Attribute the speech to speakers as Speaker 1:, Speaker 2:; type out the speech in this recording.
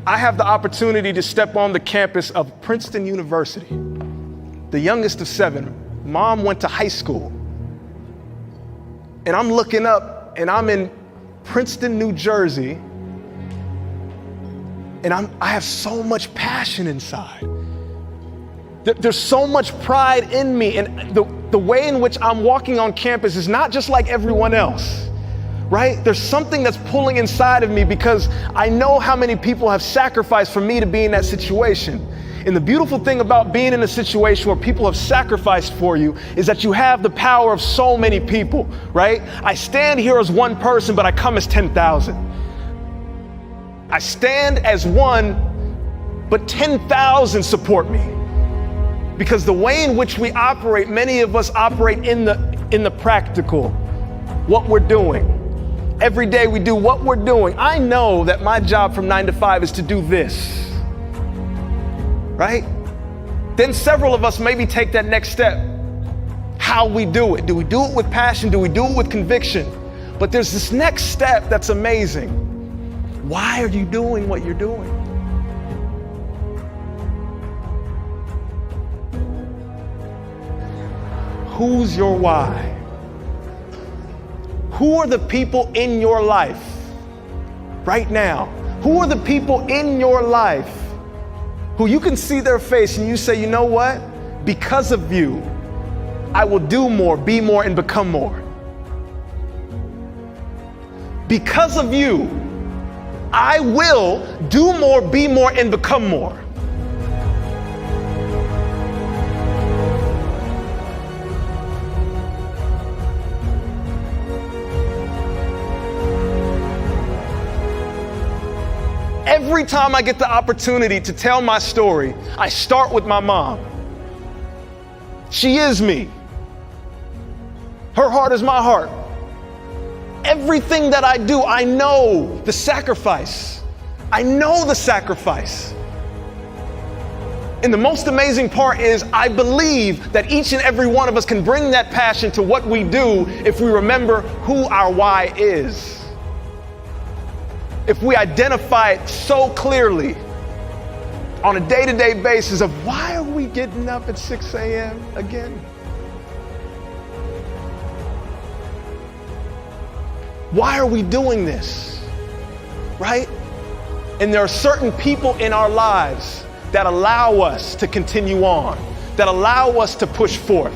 Speaker 1: I have the opportunity to step on the campus of Princeton University, the youngest of 7. Mom went to high school. And I'm looking up and I'm in Princeton, New Jersey, and I have so much passion inside. There's so much pride in me, and the way in which I'm walking on campus is not just like everyone else, right? There's something that's pulling inside of me because I know how many people have sacrificed for me to be in that situation. And the beautiful thing about being in a situation where people have sacrificed for you is that you have the power of so many people, right? I stand here as one person, but I come as 10,000. I stand as one, but 10,000 support me. Because the way in which we operate, many of us operate in the practical, what we're doing. Every day we do what we're doing. I know that my job from 9 to 5 is to do this. Right? Then several of us maybe take that next step. How we do it. Do we do it with passion? Do we do it with conviction? But there's this next step that's amazing. Why are you doing what you're doing? Who's your why? Who are the people in your life right now? Who are the people in your life who you can see their face and you say, you know what? Because of you, I will do more, be more, and become more. Because of you, I will do more, be more, and become more. Every time I get the opportunity to tell my story, I start with my mom. She is me. Her heart is my heart. Everything that I do, I know the sacrifice. I know the sacrifice. And the most amazing part is I believe that each and every one of us can bring that passion to what we do if we remember who our why is. If we identify it so clearly on a day-to-day basis of why are we getting up at 6 a.m. again? Why are we doing this, right? And there are certain people in our lives that allow us to continue on, that allow us to push forth.